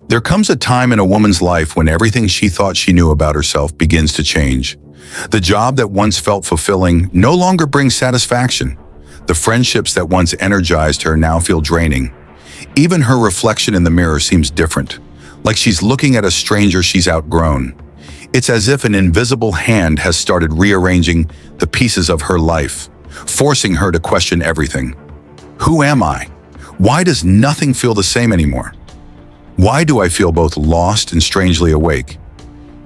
There comes a time in a woman's life when everything she thought she knew about herself begins to change. The job that once felt fulfilling no longer brings satisfaction. The friendships that once energized her now feel draining. Even her reflection in the mirror seems different, like she's looking at a stranger she's outgrown. It's as if an invisible hand has started rearranging the pieces of her life, forcing her to question everything. Who am I? Why does nothing feel the same anymore? Why do I feel both lost and strangely awake?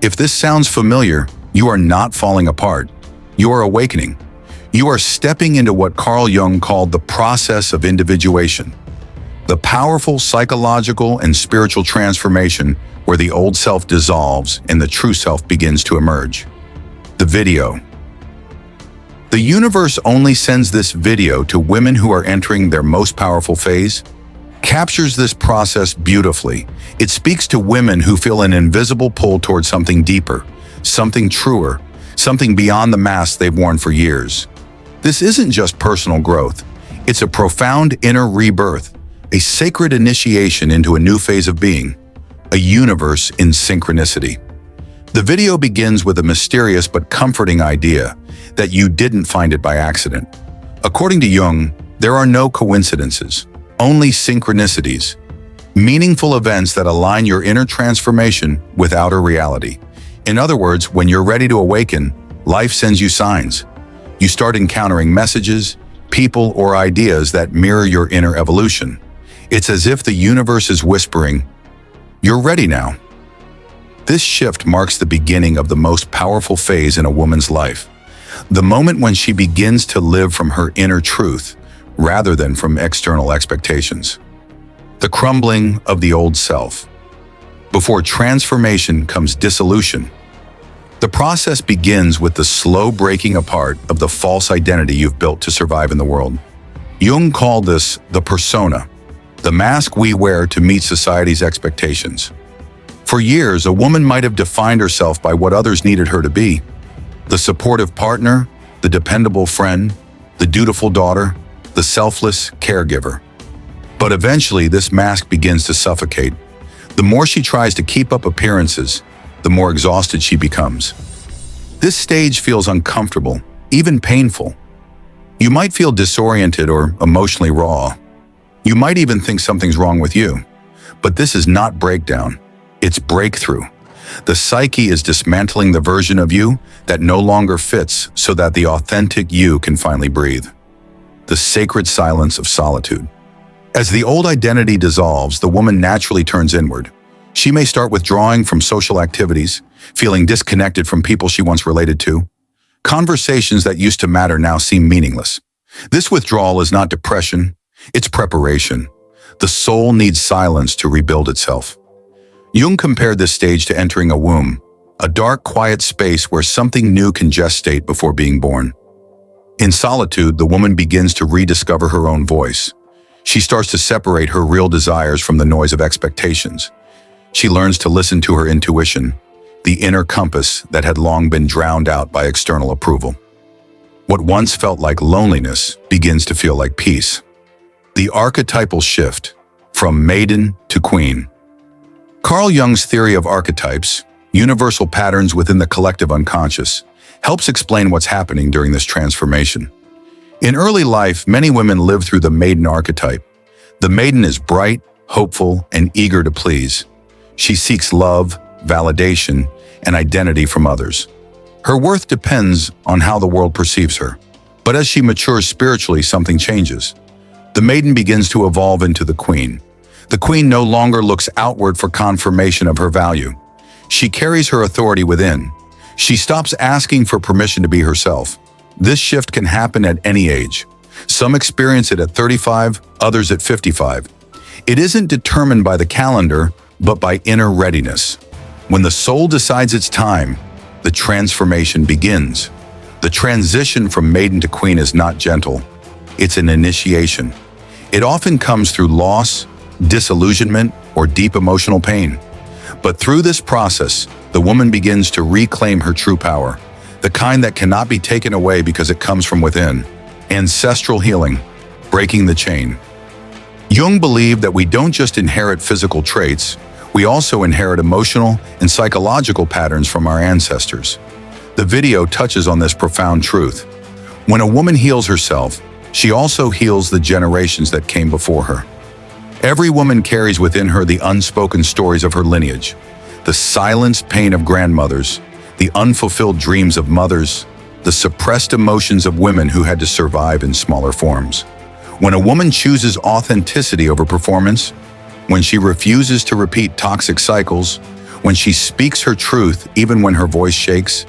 If this sounds familiar, you are not falling apart. You are awakening. You are stepping into what Carl Jung called the process of individuation, the powerful psychological and spiritual transformation where the old self dissolves and the true self begins to emerge. The video. The universe only sends this video to women who are entering their most powerful phase. Captures this process beautifully. It speaks to women who feel an invisible pull towards something deeper, something truer, something beyond the mask they've worn for years. This isn't just personal growth. It's a profound inner rebirth, a sacred initiation into a new phase of being, a universe in synchronicity. The video begins with a mysterious but comforting idea that you didn't find it by accident. According to Jung, there are no coincidences, only synchronicities, meaningful events that align your inner transformation with outer reality. In other words, when you're ready to awaken, life sends you signs. You start encountering messages, people, or ideas that mirror your inner evolution. It's as if the universe is whispering, "You're ready now." This shift marks the beginning of the most powerful phase in a woman's life, the moment when she begins to live from her inner truth rather than from external expectations. The crumbling of the old self. Before transformation comes dissolution. The process begins with the slow breaking apart of the false identity you've built to survive in the world. Jung called this the persona, the mask we wear to meet society's expectations. For years, a woman might have defined herself by what others needed her to be: the supportive partner, the dependable friend, the dutiful daughter, the selfless caregiver. But eventually, this mask begins to suffocate. The more she tries to keep up appearances, the more exhausted she becomes. This stage feels uncomfortable, even painful. You might feel disoriented or emotionally raw. You might even think something's wrong with you. But this is not breakdown, it's breakthrough. The psyche is dismantling the version of you that no longer fits so that the authentic you can finally breathe. The sacred silence of solitude. As the old identity dissolves, the woman naturally turns inward. She may start withdrawing from social activities, feeling disconnected from people she once related to. Conversations that used to matter now seem meaningless. This withdrawal is not depression, it's preparation. The soul needs silence to rebuild itself. Jung compared this stage to entering a womb, a dark, quiet space where something new can gestate before being born. In solitude, the woman begins to rediscover her own voice. She starts to separate her real desires from the noise of expectations. She learns to listen to her intuition, the inner compass that had long been drowned out by external approval. What once felt like loneliness begins to feel like peace. The archetypal shift, from maiden to queen. Carl Jung's theory of archetypes, universal patterns within the collective unconscious, helps explain what's happening during this transformation. In early life, many women live through the maiden archetype. The maiden is bright, hopeful, and eager to please. She seeks love, validation, and identity from others. Her worth depends on how the world perceives her. But as she matures spiritually, something changes. The maiden begins to evolve into the queen. The queen no longer looks outward for confirmation of her value. She carries her authority within. She stops asking for permission to be herself. This shift can happen at any age. Some experience it at 35, others at 55. It isn't determined by the calendar, but by inner readiness. When the soul decides it's time, the transformation begins. The transition from maiden to queen is not gentle. It's an initiation. It often comes through loss, disillusionment, or deep emotional pain. But through this process, the woman begins to reclaim her true power, the kind that cannot be taken away because it comes from within. Ancestral healing, breaking the chain. Jung believed that we don't just inherit physical traits, We also inherit emotional and psychological patterns from our ancestors. The video touches on this profound truth. When a woman heals herself, she also heals the generations that came before her. Every woman carries within her the unspoken stories of her lineage, the silenced pain of grandmothers, the unfulfilled dreams of mothers, the suppressed emotions of women who had to survive in smaller forms. When a woman chooses authenticity over performance, when she refuses to repeat toxic cycles, when she speaks her truth even when her voice shakes,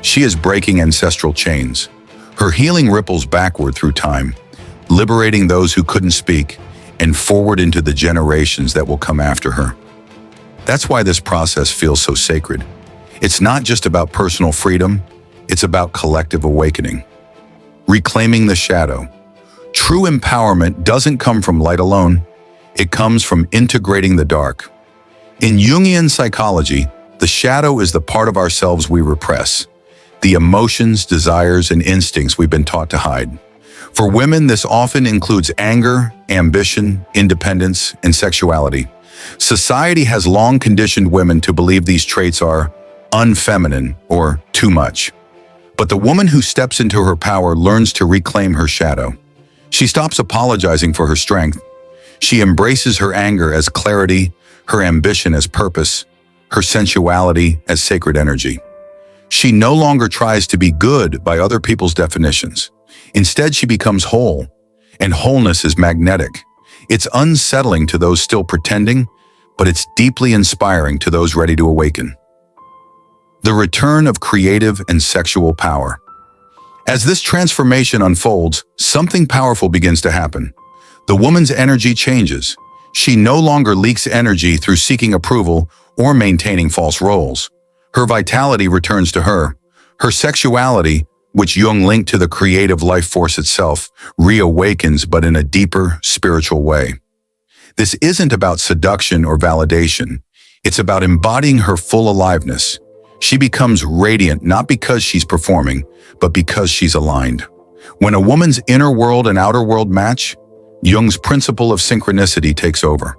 she is breaking ancestral chains. Her healing ripples backward through time, liberating those who couldn't speak and forward into the generations that will come after her. That's why this process feels so sacred. It's not just about personal freedom, it's about collective awakening. Reclaiming the shadow. True empowerment doesn't come from light alone, it comes from integrating the dark. In Jungian psychology, the shadow is the part of ourselves we repress, the emotions, desires, and instincts we've been taught to hide. For women, this often includes anger, ambition, independence, and sexuality. Society has long conditioned women to believe these traits are unfeminine or too much. But the woman who steps into her power learns to reclaim her shadow. She stops apologizing for her strength. She embraces her anger as clarity, her ambition as purpose, her sensuality as sacred energy. She no longer tries to be good by other people's definitions. Instead, she becomes whole, and wholeness is magnetic. It's unsettling to those still pretending, but it's deeply inspiring to those ready to awaken. The return of creative and sexual power. As this transformation unfolds, something powerful begins to happen. The woman's energy changes. She no longer leaks energy through seeking approval or maintaining false roles. Her vitality returns to her. Her sexuality, which Jung linked to the creative life force itself, reawakens but in a deeper, spiritual way. This isn't about seduction or validation. It's about embodying her full aliveness. She becomes radiant not because she's performing, but because she's aligned. When a woman's inner world and outer world match, Jung's principle of synchronicity takes over.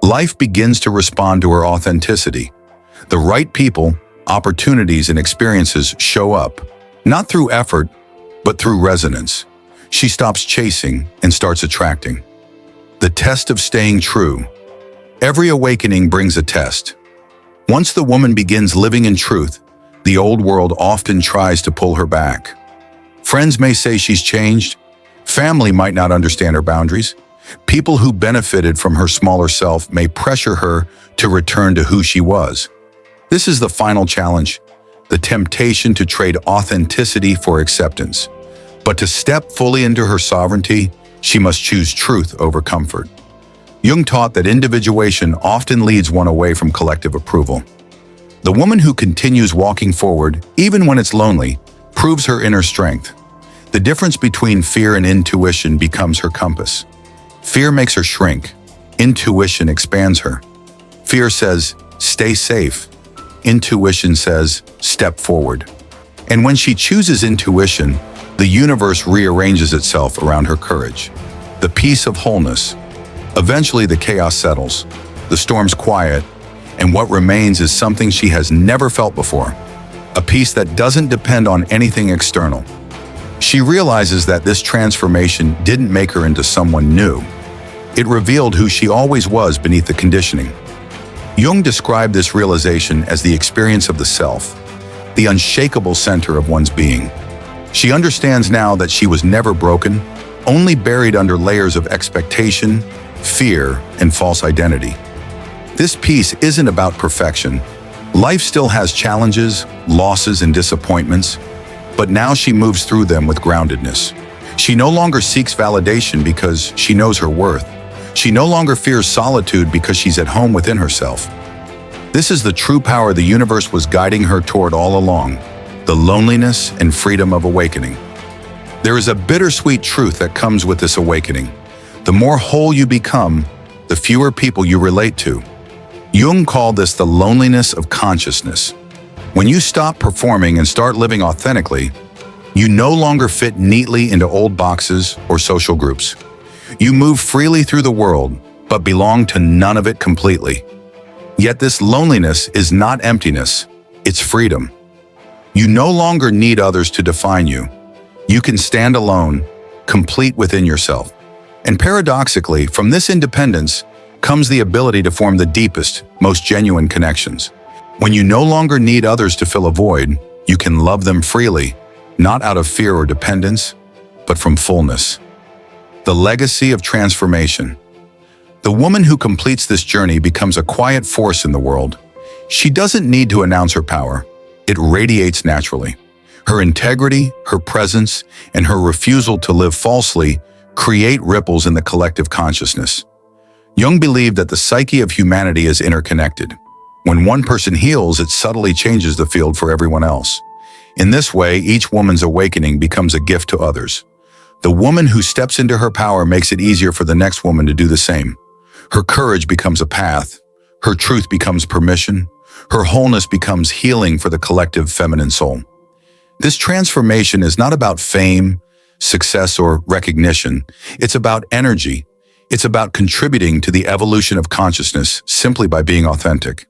Life begins to respond to her authenticity. The right people, opportunities, and experiences show up, not through effort, but through resonance. She stops chasing and starts attracting. The test of staying true. Every awakening brings a test. Once the woman begins living in truth, the old world often tries to pull her back. Friends may say she's changed. Family might not understand her boundaries. People who benefited from her smaller self may pressure her to return to who she was. This is the final challenge, the temptation to trade authenticity for acceptance. But to step fully into her sovereignty, she must choose truth over comfort. Jung taught that individuation often leads one away from collective approval. The woman who continues walking forward, even when it's lonely, proves her inner strength. The difference between fear and intuition becomes her compass. Fear makes her shrink. Intuition expands her. Fear says, stay safe. Intuition says, step forward. And when she chooses intuition, the universe rearranges itself around her courage. The peace of wholeness. Eventually the chaos settles, the storms quiet, and what remains is something she has never felt before. A peace that doesn't depend on anything external. She realizes that this transformation didn't make her into someone new. It revealed who she always was beneath the conditioning. Jung described this realization as the experience of the self, the unshakable center of one's being. She understands now that she was never broken, only buried under layers of expectation, fear, and false identity. This peace isn't about perfection. Life still has challenges, losses, and disappointments, but now she moves through them with groundedness. She no longer seeks validation because she knows her worth. She no longer fears solitude because she's at home within herself. This is the true power the universe was guiding her toward all along, the loneliness and freedom of awakening. There is a bittersweet truth that comes with this awakening. The more whole you become, the fewer people you relate to. Jung called this the loneliness of consciousness. When you stop performing and start living authentically, you no longer fit neatly into old boxes or social groups. You move freely through the world, but belong to none of it completely. Yet this loneliness is not emptiness, it's freedom. You no longer need others to define you. You can stand alone, complete within yourself. And paradoxically, from this independence comes the ability to form the deepest, most genuine connections. When you no longer need others to fill a void, you can love them freely, not out of fear or dependence, but from fullness. The legacy of transformation. The woman who completes this journey becomes a quiet force in the world. She doesn't need to announce her power. It radiates naturally. Her integrity, her presence, and her refusal to live falsely create ripples in the collective consciousness. Jung believed that the psyche of humanity is interconnected. When one person heals, it subtly changes the field for everyone else. In this way, each woman's awakening becomes a gift to others. The woman who steps into her power makes it easier for the next woman to do the same. Her courage becomes a path. Her truth becomes permission. Her wholeness becomes healing for the collective feminine soul. This transformation is not about fame, success, or recognition. It's about energy. It's about contributing to the evolution of consciousness simply by being authentic.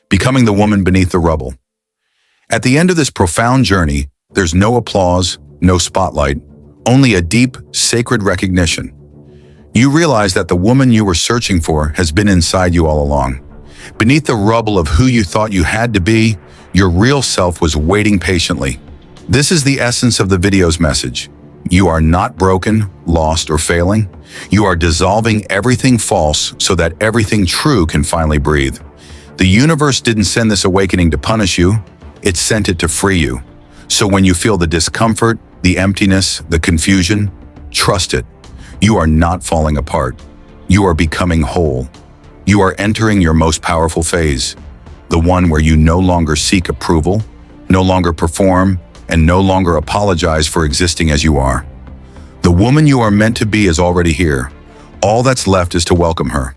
Becoming the woman beneath the rubble. At the end of this profound journey, there's no applause, no spotlight, only a deep, sacred recognition. You realize that the woman you were searching for has been inside you all along. Beneath the rubble of who you thought you had to be, your real self was waiting patiently. This is the essence of the video's message. You are not broken, lost, or failing. You are dissolving everything false so that everything true can finally breathe. The universe didn't send this awakening to punish you. It sent it to free you. So when you feel the discomfort, the emptiness, the confusion, trust it. You are not falling apart. You are becoming whole. You are entering your most powerful phase, the one where you no longer seek approval, no longer perform, and no longer apologize for existing as you are. The woman you are meant to be is already here. All that's left is to welcome her.